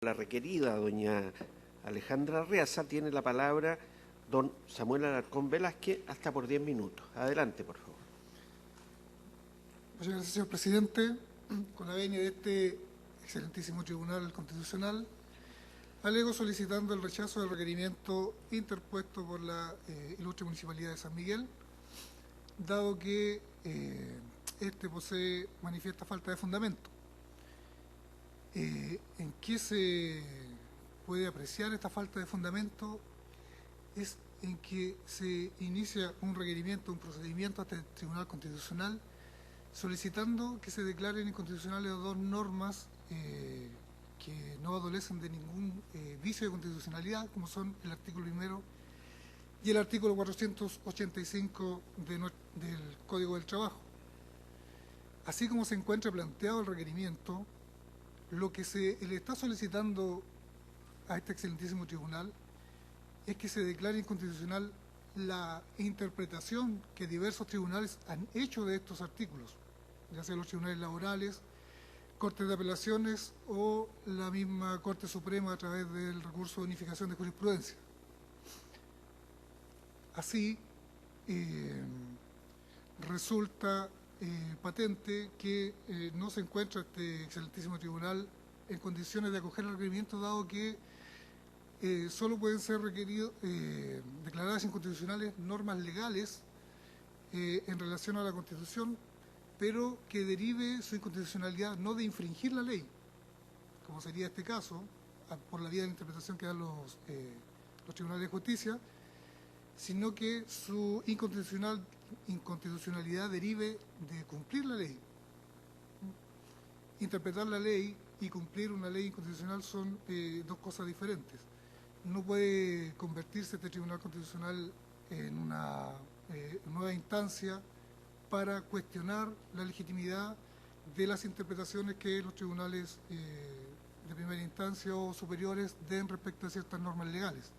La requerida, doña Alejandra Reaza, tiene la palabra don Samuel Alarcón Velázquez, hasta por 10 minutos. Adelante, por favor. Muchas gracias, señor presidente. Con la venia de este excelentísimo Tribunal Constitucional, alego solicitando el rechazo del requerimiento interpuesto por la ilustre Municipalidad de San Miguel, dado que este posee manifiesta falta de fundamento. ¿En qué se puede apreciar esta falta de fundamento? Es en que se inicia un requerimiento, un procedimiento ante el Tribunal Constitucional solicitando que se declaren inconstitucionales dos normas que no adolecen de ningún vicio de constitucionalidad, como son el artículo 1 y el artículo 485 del Código del Trabajo. Así como se encuentra planteado el requerimiento, lo que se le está solicitando a este excelentísimo tribunal es que se declare inconstitucional la interpretación que diversos tribunales han hecho de estos artículos, ya sea los tribunales laborales, cortes de apelaciones o la misma Corte Suprema a través del recurso de unificación de jurisprudencia. Así, resulta patente que no se encuentra este excelentísimo tribunal en condiciones de acoger el requerimiento, dado que solo pueden ser declaradas inconstitucionales normas legales en relación a la Constitución, pero que derive su inconstitucionalidad no de infringir la ley, como sería este caso, por la vía de la interpretación que dan los tribunales de justicia, sino que su inconstitucionalidad derive de cumplir la ley. Interpretar la ley y cumplir una ley inconstitucional son dos cosas diferentes. No puede convertirse este Tribunal Constitucional en una nueva instancia para cuestionar la legitimidad de las interpretaciones que los tribunales de primera instancia o superiores den respecto a ciertas normas legales.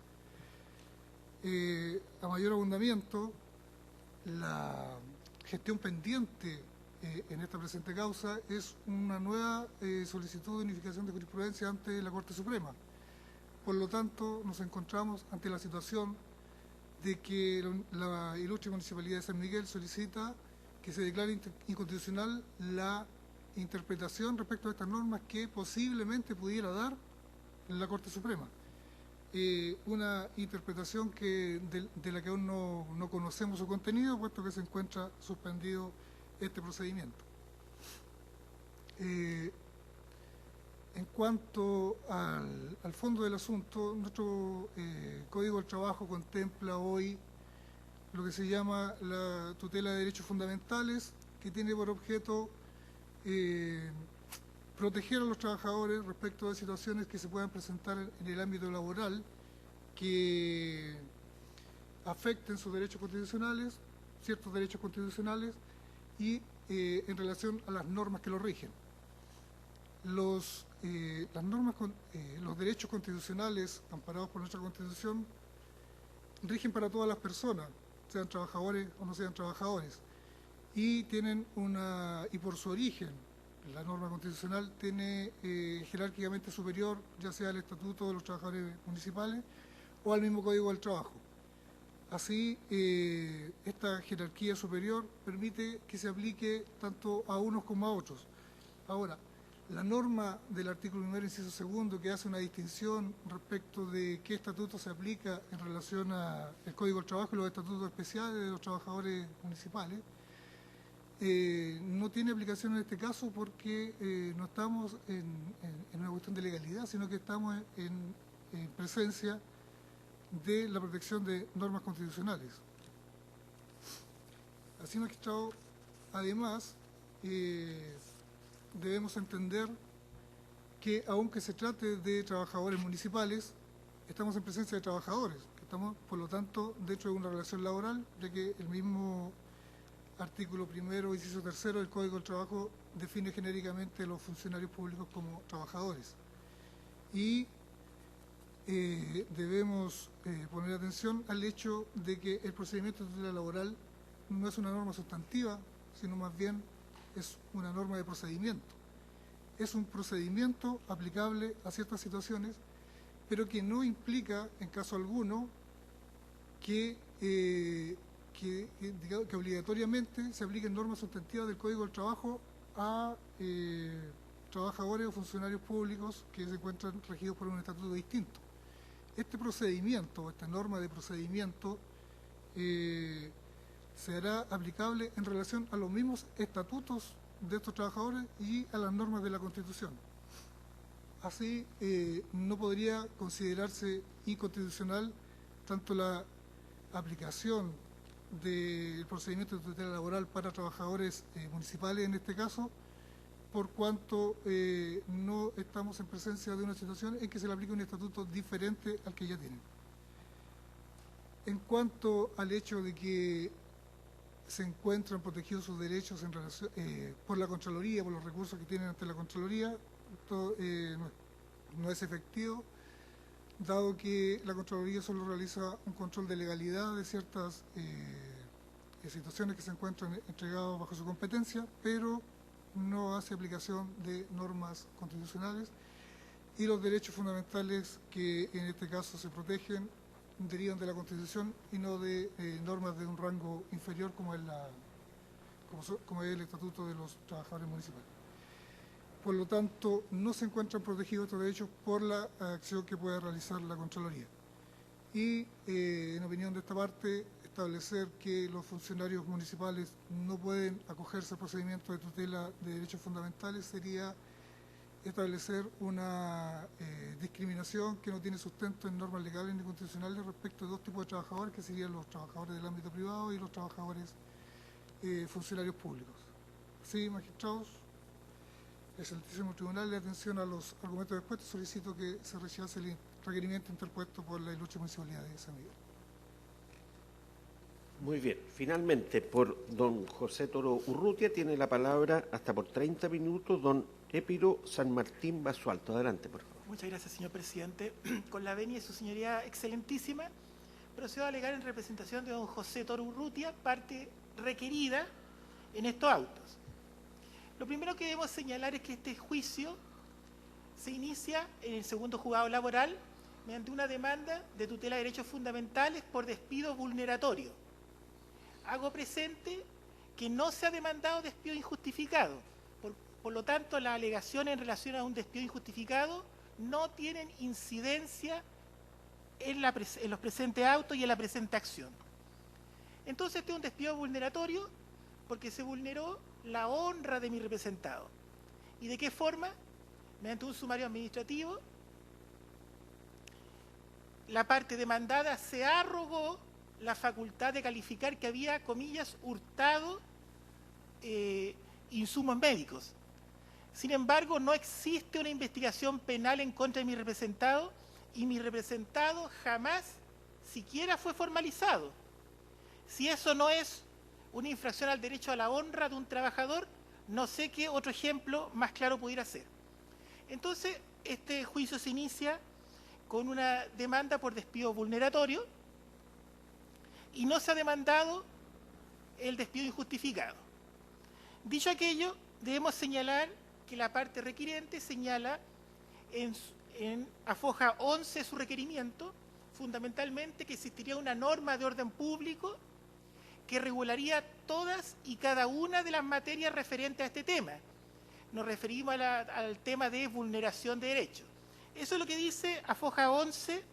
A mayor abundamiento, la gestión pendiente en esta presente causa es una nueva solicitud de unificación de jurisprudencia ante la Corte Suprema. Por lo tanto, nos encontramos ante la situación de que la ilustre Municipalidad de San Miguel solicita que se declare inconstitucional la interpretación respecto a estas normas que posiblemente pudiera dar la Corte Suprema. Una interpretación de la que aún no conocemos su contenido, puesto que se encuentra suspendido este procedimiento. En cuanto al fondo del asunto, nuestro Código del Trabajo contempla hoy lo que se llama la tutela de derechos fundamentales, que tiene por objeto proteger a los trabajadores respecto de situaciones que se puedan presentar en el ámbito laboral que afecten sus derechos constitucionales, ciertos derechos constitucionales, y en relación a las normas que los rigen. Los derechos constitucionales amparados por nuestra Constitución rigen para todas las personas, sean trabajadores o no sean trabajadores, y por su origen, la norma constitucional tiene jerárquicamente superior, ya sea al Estatuto de los Trabajadores Municipales o al mismo Código del Trabajo. Así, esta jerarquía superior permite que se aplique tanto a unos como a otros. Ahora, la norma del artículo 1, inciso 2, que hace una distinción respecto de qué estatuto se aplica en relación al Código del Trabajo y los estatutos especiales de los trabajadores municipales, no tiene aplicación en este caso porque no estamos en una cuestión de legalidad, sino que estamos en presencia de la protección de normas constitucionales. Así, magistrado, además, debemos entender que, aunque se trate de trabajadores municipales, estamos en presencia de trabajadores, que estamos, por lo tanto, dentro de una relación laboral, ya que el mismo artículo 1, inciso 3 del Código del Trabajo define genéricamente a los funcionarios públicos como trabajadores. Y debemos poner atención al hecho de que el procedimiento de tutela laboral no es una norma sustantiva, sino más bien es una norma de procedimiento. es un procedimiento aplicable a ciertas situaciones, pero que no implica, en caso alguno, que obligatoriamente se apliquen normas sustantivas del Código del Trabajo a trabajadores o funcionarios públicos que se encuentran regidos por un estatuto distinto. Este procedimiento, esta norma de procedimiento, será aplicable en relación a los mismos estatutos de estos trabajadores y a las normas de la Constitución. Así, no podría considerarse inconstitucional tanto la aplicación del procedimiento de tutela laboral para trabajadores municipales en este caso, por cuanto no estamos en presencia de una situación en que se le aplique un estatuto diferente al que ya tienen. En cuanto al hecho de que se encuentran protegidos sus derechos en relación, por la Contraloría, por los recursos que tienen ante la Contraloría, esto no es efectivo, dado que la Contraloría solo realiza un control de legalidad de ciertas situaciones que se encuentran entregadas bajo su competencia, pero no hace aplicación de normas constitucionales, y los derechos fundamentales que en este caso se protegen derivan de la Constitución y no de normas de un rango inferior como es el Estatuto de los Trabajadores Municipales. Por lo tanto, no se encuentran protegidos estos derechos por la acción que pueda realizar la Contraloría. Y, en opinión de esta parte, establecer que los funcionarios municipales no pueden acogerse a procedimientos de tutela de derechos fundamentales sería establecer una discriminación que no tiene sustento en normas legales ni constitucionales respecto de dos tipos de trabajadores, que serían los trabajadores del ámbito privado y los trabajadores funcionarios públicos. Sí, magistrados, excelentísimo tribunal, de atención a los argumentos expuestos, solicito que se rechace el requerimiento interpuesto por la Ilustre Municipalidad de San Miguel. Muy bien. Finalmente, por don José Toro Urrutia, tiene la palabra hasta por 30 minutos don Épiro San Martín Basualto. Adelante, por favor. Muchas gracias, señor presidente. Con la venia de su señoría excelentísima, procedo a alegar en representación de don José Toro Urrutia, parte requerida en estos autos. Lo primero que debemos señalar es que este juicio se inicia en el segundo juzgado laboral mediante una demanda de tutela de derechos fundamentales por despido vulneratorio. Hago presente que no se ha demandado despido injustificado. Por lo tanto, las alegaciones en relación a un despido injustificado no tienen incidencia en los presentes autos y en la presente acción. Entonces, este es un despido vulneratorio porque se vulneró la honra de mi representado. ¿Y de qué forma? Mediante un sumario administrativo, la parte demandada se arrogó la facultad de calificar que había, comillas, hurtado insumos médicos. Sin embargo, no existe una investigación penal en contra de mi representado y mi representado jamás siquiera fue formalizado. Si eso no es una infracción al derecho a la honra de un trabajador, no sé qué otro ejemplo más claro pudiera ser. Entonces, este juicio se inicia con una demanda por despido vulneratorio y no se ha demandado el despido injustificado. Dicho aquello, debemos señalar que la parte requiriente señala en afoja 11 de su requerimiento, fundamentalmente que existiría una norma de orden público que regularía todas y cada una de las materias referentes a este tema. Nos referimos al tema de vulneración de derechos. Eso es lo que dice afoja 11,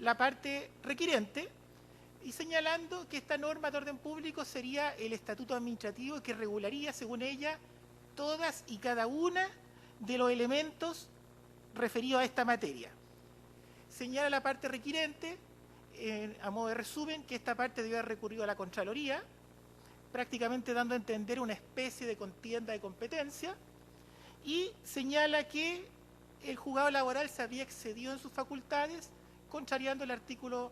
la parte requiriente, y señalando que esta norma de orden público sería el estatuto administrativo que regularía, según ella, todas y cada una de los elementos referidos a esta materia. Señala la parte requiriente, a modo de resumen, que esta parte debe haber recurrido a la Contraloría, prácticamente dando a entender una especie de contienda de competencia, y señala que el juzgado laboral se había excedido en sus facultades, contrariando el artículo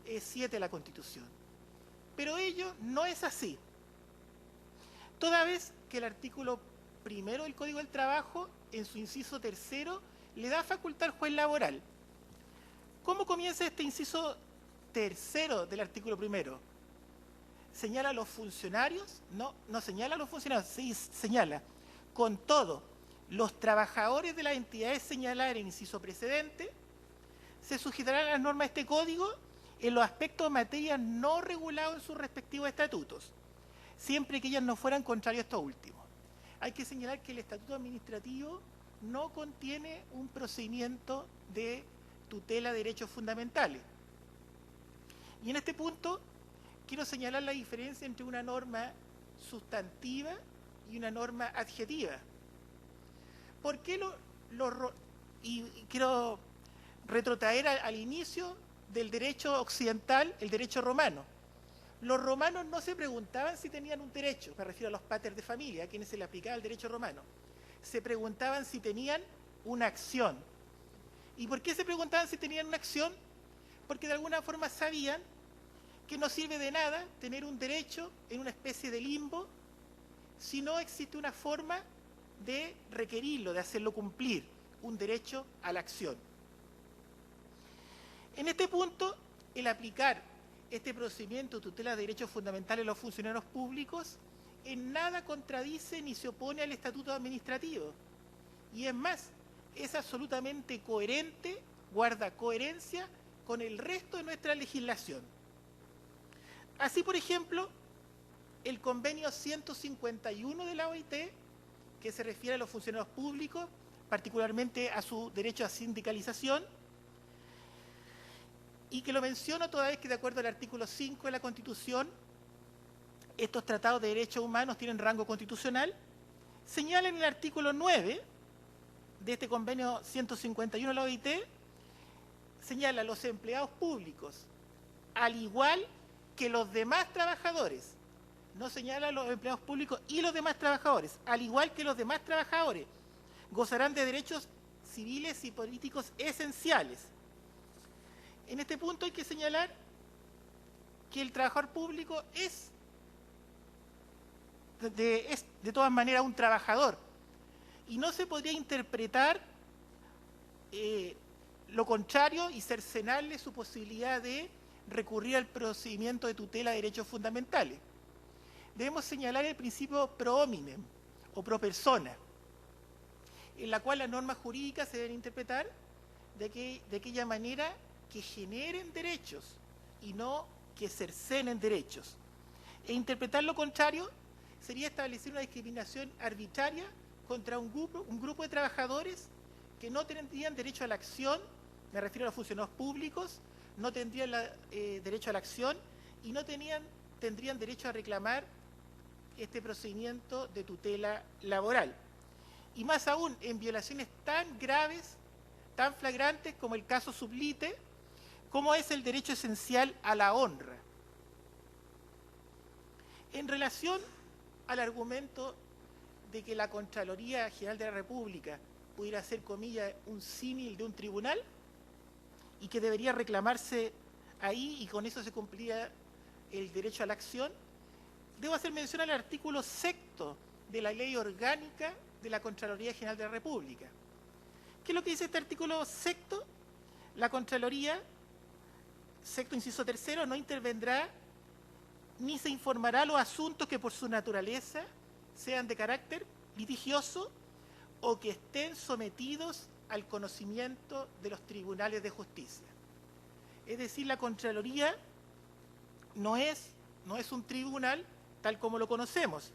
7 de la Constitución. Pero ello no es así, toda vez que el artículo 1 del Código del Trabajo, en su inciso 3, le da facultad al juez laboral. ¿Cómo comienza este inciso 3 del artículo 1? ¿Señala a los funcionarios? No señala a los funcionarios, sí señala: con todo, los trabajadores de las entidades señaladas en el inciso precedente se sujetarán a las normas de este código en los aspectos de materia no regulados en sus respectivos estatutos, siempre que ellas no fueran contrarios a estos últimos. Hay que señalar que el estatuto administrativo no contiene un procedimiento de tutela de derechos fundamentales. Y en este punto quiero señalar la diferencia entre una norma sustantiva y una norma adjetiva. ¿Por qué y quiero retrotraer al inicio del derecho occidental, el derecho romano? Los romanos no se preguntaban si tenían un derecho, me refiero a los pater de familia, a quienes se le aplicaba el derecho romano. Se preguntaban si tenían una acción. ¿Y por qué se preguntaban si tenían una acción? Porque de alguna forma sabían que no sirve de nada tener un derecho en una especie de limbo si no existe una forma de requerirlo, de hacerlo cumplir, un derecho a la acción. En este punto, el aplicar este procedimiento de tutela de derechos fundamentales a los funcionarios públicos en nada contradice ni se opone al estatuto administrativo. Y es más, es absolutamente coherente, guarda coherencia con el resto de nuestra legislación. Así, por ejemplo, el convenio 151 de la OIT, que se refiere a los funcionarios públicos, particularmente a su derecho a sindicalización, y que lo menciono toda vez que, de acuerdo al artículo 5 de la Constitución, estos tratados de derechos humanos tienen rango constitucional, señala en el artículo 9 de este convenio 151 de la OIT, señala a los empleados públicos, al igual que los demás trabajadores, no señala a los empleados públicos y los demás trabajadores, al igual que los demás trabajadores, gozarán de derechos civiles y políticos esenciales. En este punto hay que señalar que el trabajador público es de todas maneras un trabajador y no se podría interpretar lo contrario y cercenarle su posibilidad de recurrir al procedimiento de tutela de derechos fundamentales. Debemos señalar el principio pro hominem o pro persona, en la cual las normas jurídicas se deben interpretar de aquella manera que generen derechos y no que cercenen derechos. E interpretar lo contrario sería establecer una discriminación arbitraria contra un grupo de trabajadores que no tendrían derecho a la acción, me refiero a los funcionarios públicos, no tendrían derecho a la acción y no tendrían derecho a reclamar este procedimiento de tutela laboral. Y más aún, en violaciones tan graves, tan flagrantes como el caso Sublite, como es el derecho esencial a la honra. En relación al argumento de que la Contraloría General de la República pudiera ser, comillas, un símil de un tribunal y que debería reclamarse ahí y con eso se cumpliría el derecho a la acción, debo hacer mención al artículo 6 de la Ley Orgánica de la Contraloría General de la República. ¿Qué es lo que dice este artículo 6? La Contraloría, sexto inciso tercero, no intervendrá ni se informará los asuntos que por su naturaleza sean de carácter litigioso o que estén sometidos al conocimiento de los tribunales de justicia. Es decir, la Contraloría no es un tribunal tal como lo conocemos.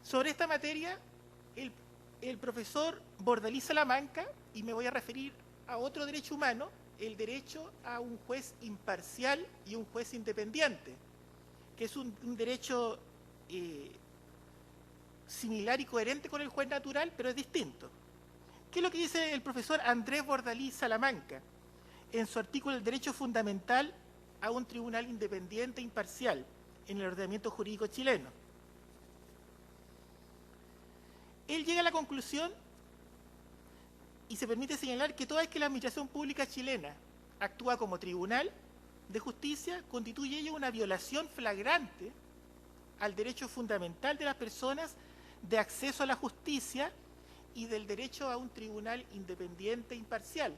Sobre esta materia, el profesor Bordalí Salamanca, y me voy a referir a otro derecho humano, el derecho a un juez imparcial y un juez independiente, que es un derecho similar y coherente con el juez natural, pero es distinto. ¿Qué es lo que dice el profesor Andrés Bordalí Salamanca en su artículo El derecho fundamental a un tribunal independiente e imparcial en el ordenamiento jurídico chileno? Él llega a la conclusión y se permite señalar que toda vez que la administración pública chilena actúa como tribunal de justicia, constituye ello una violación flagrante al derecho fundamental de las personas de acceso a la justicia y del derecho a un tribunal independiente e imparcial.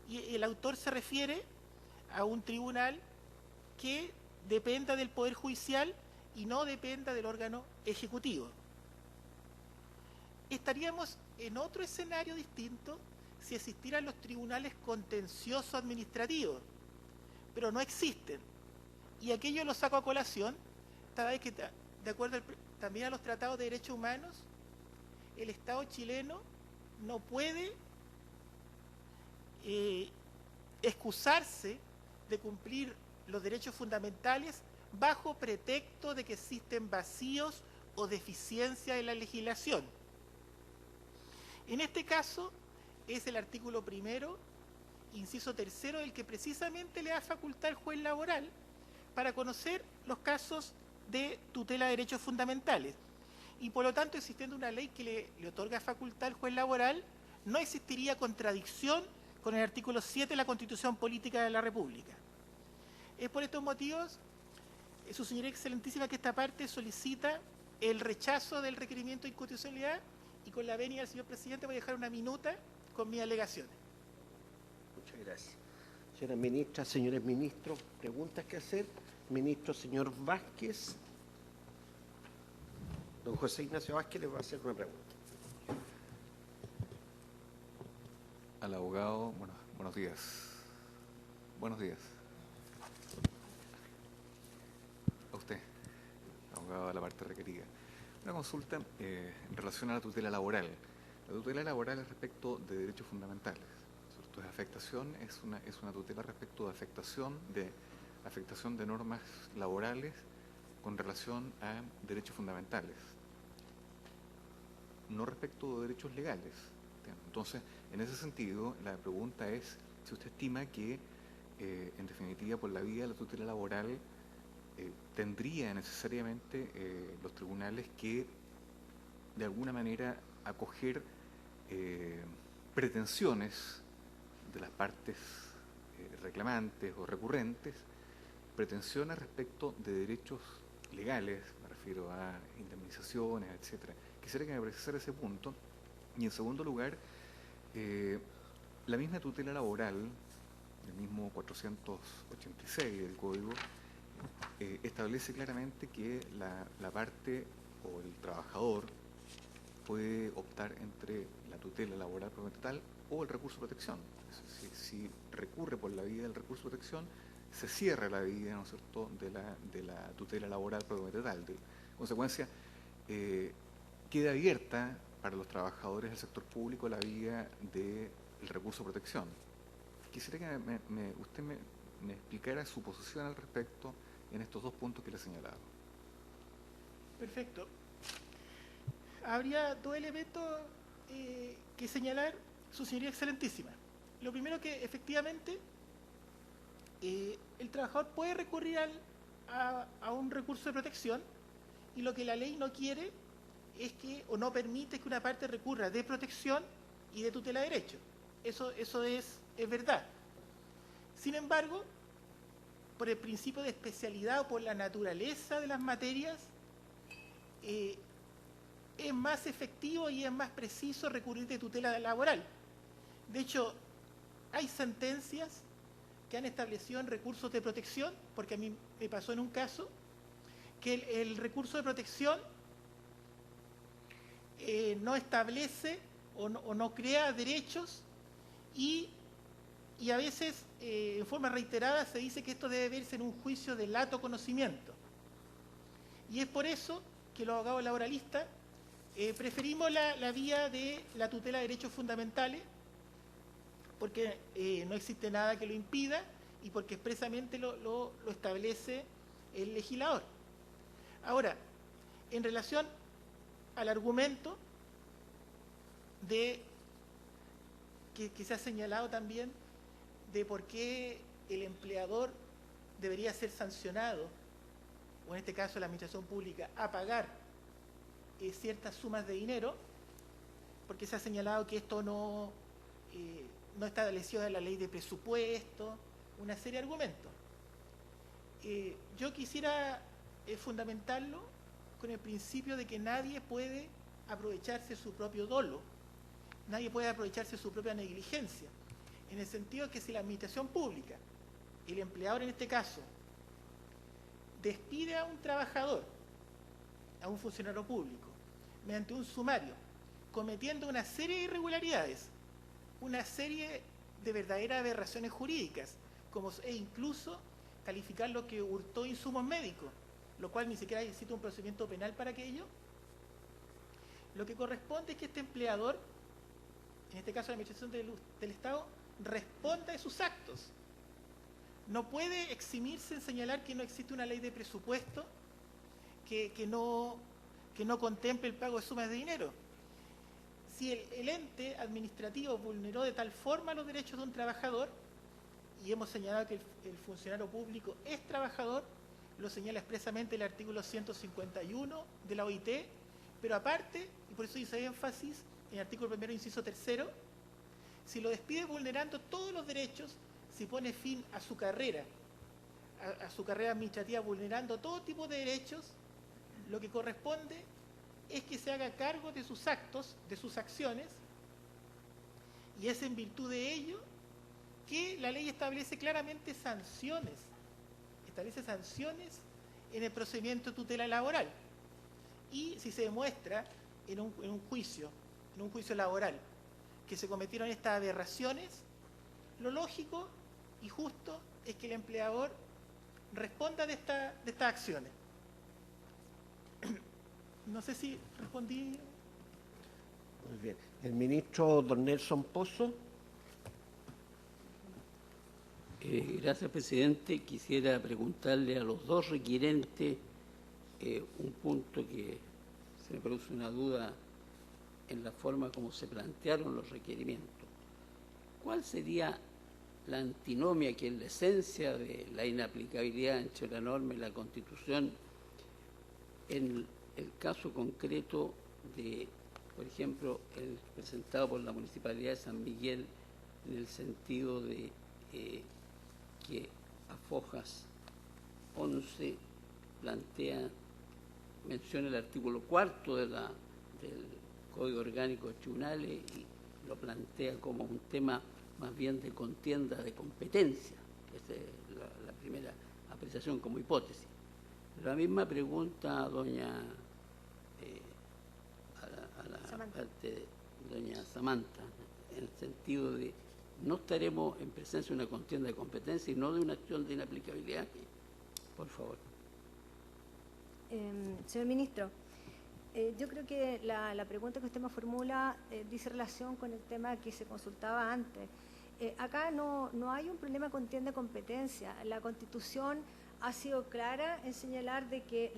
Y el autor se refiere a un tribunal que dependa del Poder Judicial y no dependa del órgano ejecutivo. estaríamos en otro escenario distinto si existieran los tribunales contencioso administrativos, pero no existen. Y aquello lo saco a colación, toda vez que, de acuerdo también a los tratados de derechos humanos, el Estado chileno no puede excusarse de cumplir los derechos fundamentales bajo pretexto de que existen vacíos o deficiencias en la legislación. En este caso es el artículo 1º, inciso 3º, el que precisamente le da facultad al juez laboral para conocer los casos de tutela de derechos fundamentales. Y por lo tanto, existiendo una ley que le otorga facultad al juez laboral, no existiría contradicción con el artículo 7 de la Constitución Política de la República. Es por estos motivos, su señoría excelentísima, que esta parte solicita el rechazo del requerimiento de inconstitucionalidad, y con la venia del señor presidente voy a dejar una minuta con mis alegaciones. Muchas gracias. Señoras ministras, señores ministros, preguntas que hacer. Ministro señor Vázquez. Don José Ignacio Vázquez le va a hacer una pregunta. Al abogado, buenos días. Buenos días. A usted, abogado de la parte requerida. Una consulta en relación a la tutela laboral. La tutela laboral es respecto de derechos fundamentales. ¿Cierto? Es afectación, es una tutela respecto de afectación de normas laborales con relación a derechos fundamentales, no respecto de derechos legales. Entonces, en ese sentido, la pregunta es si usted estima que, en definitiva, por la vía de la tutela laboral, tendría necesariamente los tribunales que, de alguna manera, acoger pretensiones de las partes reclamantes o recurrentes, pretensiones respecto de derechos legales, me refiero a indemnizaciones, etcétera. Quisiera que me precisara ese punto. Y en segundo lugar, la misma tutela laboral, el mismo 486 del Código, establece claramente que la parte o el trabajador puede optar entre la tutela laboral propiamente tal o el recurso de protección. Si recurre por la vía del recurso de protección, se cierra la vía, ¿no es cierto?, de la tutela laboral propiamente tal. De consecuencia, queda abierta para los trabajadores del sector público la vía del recurso de protección. Quisiera que usted me explicara su posición al respecto en estos dos puntos que le he señalado. Perfecto. Habría dos elementos que señalar, su señoría excelentísima. Lo primero, que efectivamente el trabajador puede recurrir a un recurso de protección, y lo que la ley no quiere es que, o no permite que una parte recurra de protección y de tutela de derechos. Eso es verdad. Sin embargo, por el principio de especialidad o por la naturaleza de las materias, es más efectivo y es más preciso recurrir de tutela laboral. De hecho, hay sentencias que han establecido en recursos de protección, porque a mí me pasó en un caso, que el recurso de protección no establece o no crea derechos, y a veces en forma reiterada se dice que esto debe verse en un juicio de lato conocimiento. Y es por eso que los abogados laboralistas preferimos la vía de la tutela de derechos fundamentales, porque no existe nada que lo impida y porque expresamente lo establece el legislador. Ahora, en relación al argumento de que se ha señalado también de por qué el empleador debería ser sancionado, o en este caso la administración pública, a pagar ciertas sumas de dinero, porque se ha señalado que esto no está establecido en la ley de presupuesto, una serie de argumentos. Yo quisiera fundamentarlo con el principio de que nadie puede aprovecharse de su propio dolo, nadie puede aprovecharse de su propia negligencia, en el sentido de que si la administración pública, el empleador en este caso, despide a un trabajador, a un funcionario público, mediante un sumario, cometiendo una serie de irregularidades, una serie de verdaderas aberraciones jurídicas, e incluso calificar lo que hurtó insumos médicos, lo cual ni siquiera necesita un procedimiento penal para aquello. Lo que corresponde es que este empleador, en este caso la Administración del Estado, responda de sus actos. No puede eximirse en señalar que no existe una ley de presupuesto que no contemple el pago de sumas de dinero. Si el ente administrativo vulneró de tal forma los derechos de un trabajador, y hemos señalado que el funcionario público es trabajador, lo señala expresamente el artículo 151 de la OIT, pero aparte, y por eso hice énfasis en el artículo 1, inciso 3, si lo despide vulnerando todos los derechos, si pone fin a su carrera administrativa vulnerando todo tipo de derechos, lo que corresponde es que se haga cargo de sus actos, de sus acciones, y es en virtud de ello que la ley establece claramente sanciones, en el procedimiento de tutela laboral. Y si se demuestra en un juicio laboral, que se cometieron estas aberraciones, lo lógico y justo es que el empleador responda de estas acciones. No sé si respondí. Muy bien. El ministro don Nelson Pozo. Gracias, presidente. Quisiera preguntarle a los dos requirentes un punto que se me produce una duda en la forma como se plantearon los requerimientos. ¿Cuál sería la antinomia, que es la esencia de la inaplicabilidad entre la norma y la Constitución, en el caso concreto de, por ejemplo, el presentado por la Municipalidad de San Miguel, en el sentido de que a Fojas 11 menciona el artículo 4 del Código Orgánico de Tribunales y lo plantea como un tema más bien de contienda de competencia? Esa es la primera apreciación como hipótesis. La misma pregunta a la parte de doña Samantha, en el sentido de no estaremos en presencia de una contienda de competencia y no de una acción de inaplicabilidad. Por favor. Señor ministro, yo creo que la pregunta que usted me formula dice relación con el tema que se consultaba antes. Acá no hay un problema de contienda de competencia. La Constitución ha sido clara en señalar de que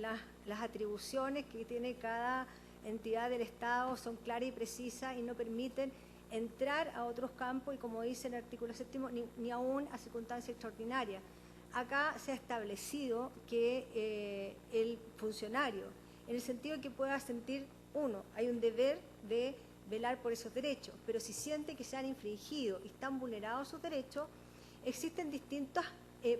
las atribuciones que tiene cada entidad del Estado son claras y precisas y no permiten entrar a otros campos y, como dice el artículo 7, ni aún a circunstancias extraordinarias. Acá se ha establecido que el funcionario, en el sentido de que pueda sentir, hay un deber de velar por esos derechos, pero si siente que se han infringido y están vulnerados sus derechos, existen distintas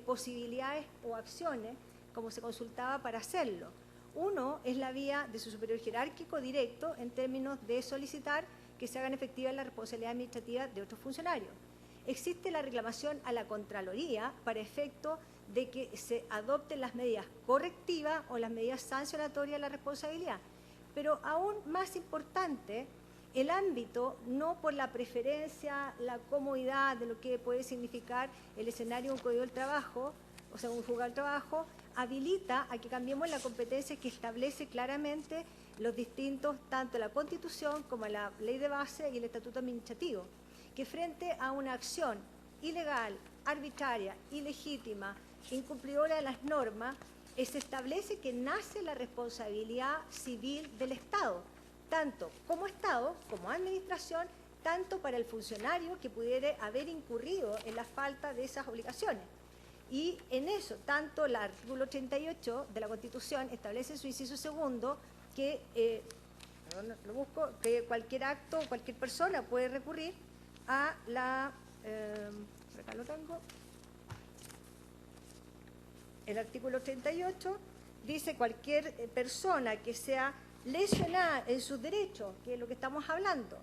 posibilidades o acciones, como se consultaba, para hacerlo. Uno es la vía de su superior jerárquico directo, en términos de solicitar que se hagan efectivas las responsabilidades administrativas de otros funcionarios. Existe la reclamación a la Contraloría para efecto de que se adopten las medidas correctivas o las medidas sancionatorias de la responsabilidad. Pero aún más importante, el ámbito, no por la preferencia, la comodidad de lo que puede significar el escenario de un código del trabajo, o sea, un juzgado del trabajo, habilita a que cambiemos la competencia que establece claramente los distintos, tanto la Constitución como la Ley de Base y el Estatuto Administrativo, que frente a una acción ilegal, arbitraria, ilegítima, incumplidora de las normas, se establece que nace la responsabilidad civil del Estado, tanto como Estado, como Administración, tanto para el funcionario que pudiera haber incurrido en la falta de esas obligaciones. Y en eso, tanto el artículo 38 de la Constitución establece en su inciso segundo que, que cualquier acto, cualquier persona puede recurrir a la... acá lo tengo. El artículo 38 dice cualquier persona que sea lesionada en sus derechos, que es lo que estamos hablando,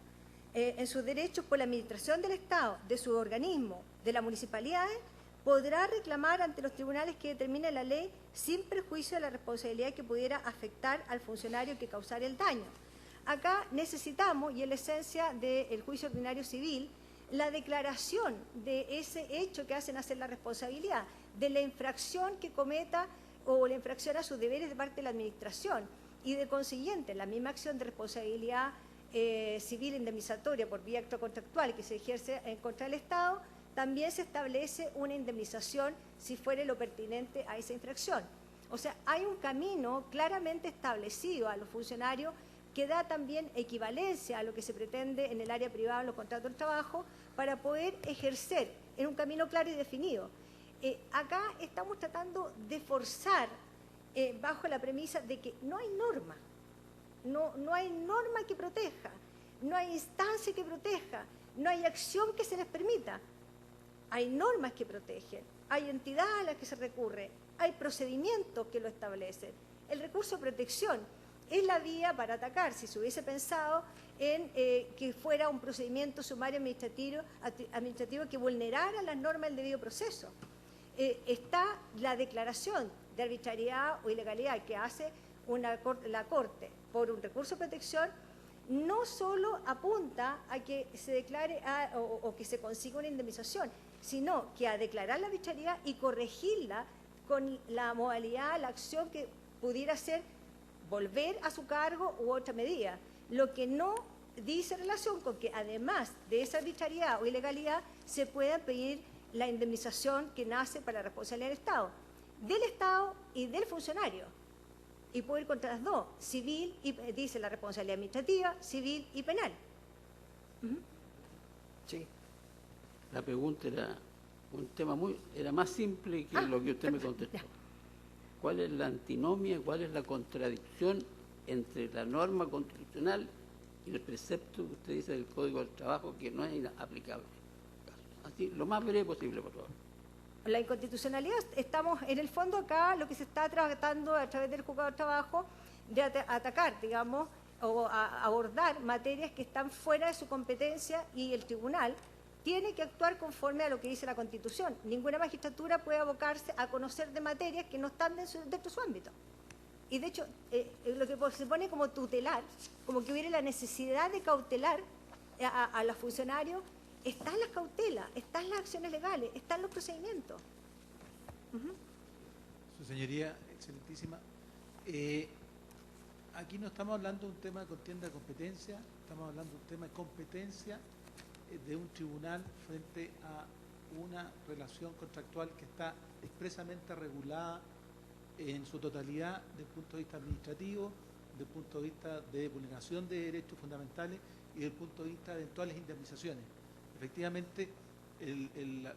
en sus derechos por la administración del Estado, de sus organismos, de las municipalidades, podrá reclamar ante los tribunales que determine la ley sin perjuicio de la responsabilidad que pudiera afectar al funcionario que causara el daño. Acá necesitamos, y es la esencia del juicio ordinario civil, la declaración de ese hecho que hacen hacer la responsabilidad, de la infracción que cometa o la infracción a sus deberes de parte de la administración, y de consiguiente la misma acción de responsabilidad civil indemnizatoria por vía extracontractual que se ejerce en contra del Estado, también se establece una indemnización si fuere lo pertinente a esa infracción. O sea, hay un camino claramente establecido a los funcionarios que da también equivalencia a lo que se pretende en el área privada en los contratos de trabajo para poder ejercer en un camino claro y definido. Acá estamos tratando de forzar bajo la premisa de que no hay norma. No hay norma que proteja, no hay instancia que proteja, no hay acción que se les permita. Hay normas que protegen, hay entidades a las que se recurre, hay procedimientos que lo establecen. El recurso de protección es la vía para atacar, si se hubiese pensado en que fuera un procedimiento sumario administrativo que vulnerara las normas del debido proceso. Está la declaración de arbitrariedad o ilegalidad que hace la Corte por un recurso de protección, no solo apunta a que se declare o que se consiga una indemnización, sino que a declarar la arbitrariedad y corregirla con la modalidad, la acción que pudiera ser volver a su cargo u otra medida. Lo que no dice relación con que además de esa arbitrariedad o ilegalidad se pueda pedir la indemnización que nace para la responsabilidad del Estado y del funcionario. Y puede ir contra las dos, civil y, dice la responsabilidad administrativa, civil y penal. Sí. La pregunta era un tema era más simple que lo que usted me contestó. ¿Cuál es la antinomia, cuál es la contradicción entre la norma constitucional y el precepto que usted dice del Código del Trabajo que no es aplicable? Así, lo más breve posible, por favor. La inconstitucionalidad, estamos en el fondo acá, lo que se está tratando a través del juzgado de trabajo, de atacar, digamos, o abordar materias que están fuera de su competencia, y el tribunal tiene que actuar conforme a lo que dice la Constitución. Ninguna magistratura puede abocarse a conocer de materias que no están dentro de su ámbito. Y de hecho, lo que se pone como tutelar, como que hubiera la necesidad de cautelar a los funcionarios, están las cautelas, están las acciones legales, están los procedimientos. Su señoría, excelentísima, aquí no estamos hablando de un tema de contienda de competencia, estamos hablando de un tema de competencia de un tribunal frente a una relación contractual que está expresamente regulada en su totalidad desde el punto de vista administrativo, desde el punto de vista de vulneración de derechos fundamentales y desde el punto de vista de eventuales indemnizaciones. Efectivamente,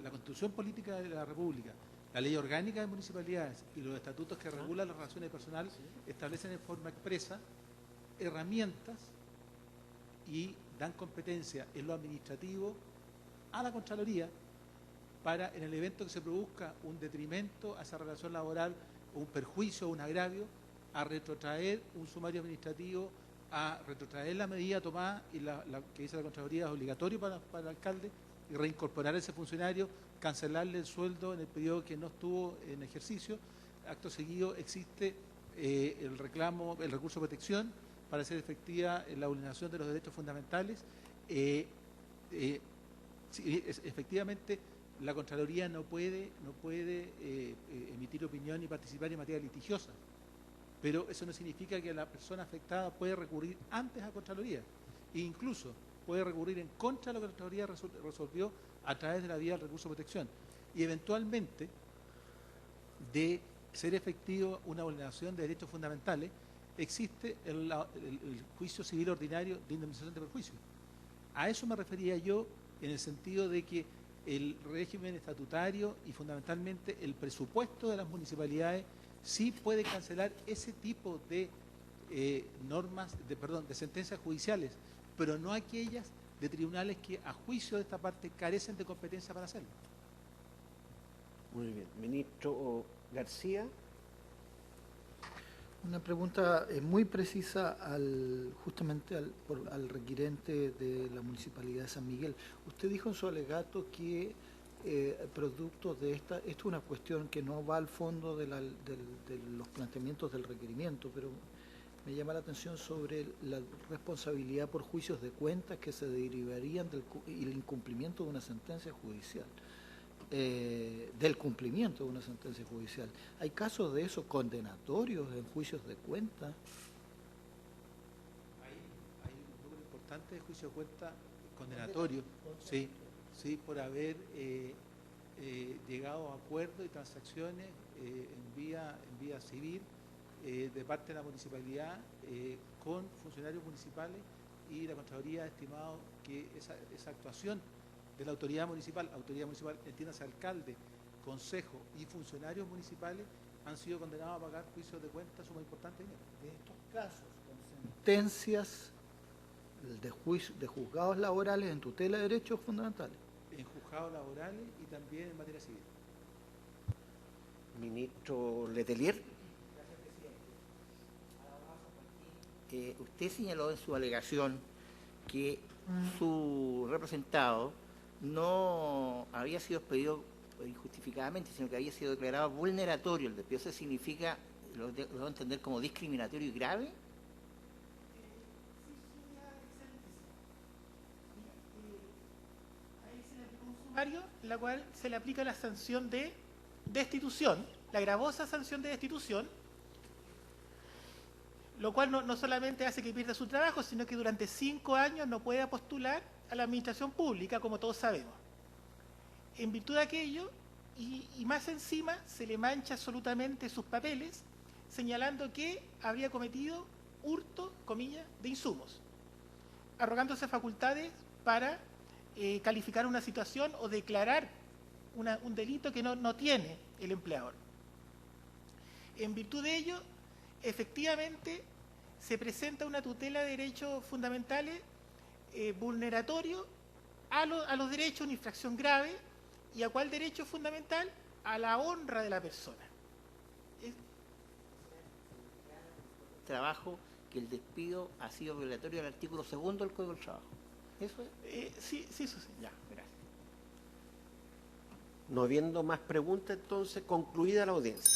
la Constitución Política de la República, la Ley Orgánica de Municipalidades y los estatutos que regulan las relaciones personales establecen en forma expresa herramientas y dan competencia en lo administrativo a la Contraloría para, en el evento que se produzca un detrimento a esa relación laboral, o un perjuicio o un agravio, a retrotraer un sumario administrativo, a retrotraer la medida tomada, y la que dice la Contraloría es obligatorio para el alcalde, y reincorporar a ese funcionario, cancelarle el sueldo en el periodo que no estuvo en ejercicio. Acto seguido existe el reclamo, el recurso de protección para hacer efectiva la vulneración de los derechos fundamentales. Efectivamente, la Contraloría no puede emitir opinión y participar en materia litigiosa, pero eso no significa que la persona afectada puede recurrir antes a Contraloría, e incluso puede recurrir en contra de lo que la Contraloría resolvió a través de la vía del recurso de protección, y eventualmente, de ser efectivo una vulneración de derechos fundamentales, existe el juicio civil ordinario de indemnización de perjuicio. A eso me refería yo, en el sentido de que el régimen estatutario y fundamentalmente el presupuesto de las municipalidades sí puede cancelar ese tipo de de sentencias judiciales, pero no aquellas de tribunales que, a juicio de esta parte, carecen de competencia para hacerlo. Muy bien. Ministro García. Una pregunta muy precisa justamente al requirente de la Municipalidad de San Miguel. Usted dijo en su alegato que producto de esto es una cuestión que no va al fondo de los planteamientos del requerimiento, pero me llama la atención sobre la responsabilidad por juicios de cuentas que se derivarían del incumplimiento de una sentencia judicial. Del cumplimiento de una sentencia judicial. ¿Hay casos de eso condenatorios en juicios de cuentas? Hay un número importante de juicios de cuenta condenatorios, sí, por haber llegado a acuerdos y transacciones en vía civil de parte de la municipalidad con funcionarios municipales, y la Contraloría ha estimado que esa actuación de la autoridad municipal, entiéndase alcalde, consejo y funcionarios municipales, han sido condenados a pagar juicios de cuentas suma importante dinero. De estos casos, con sentencias de juzgados laborales en tutela de derechos fundamentales. En juzgados laborales y también en materia civil. Ministro Letelier. Usted señaló en su alegación que su representado no había sido expedido injustificadamente, sino que había sido declarado vulneratorio. ¿El despido significa, lo debo entender como discriminatorio y grave? Ahí se le aplicó un sumario en la cual se le aplica la sanción de destitución, la gravosa sanción de destitución, lo cual no solamente hace que pierda su trabajo, sino que durante 5 años no pueda postular a la administración pública, como todos sabemos. En virtud de aquello, y más encima, se le mancha absolutamente sus papeles, señalando que habría cometido hurto, comillas, de insumos, arrogándose facultades para calificar una situación o declarar un delito que no tiene el empleador. En virtud de ello, efectivamente, se presenta una tutela de derechos fundamentales vulneratorio a los derechos, una infracción grave. ¿Y a cuál derecho fundamental? A la honra de la persona. Trabajo que el despido ha sido violatorio al artículo 2 del Código del Trabajo. ¿Eso es? Sí, eso sí. Ya, gracias. No habiendo más preguntas, entonces concluida la audiencia.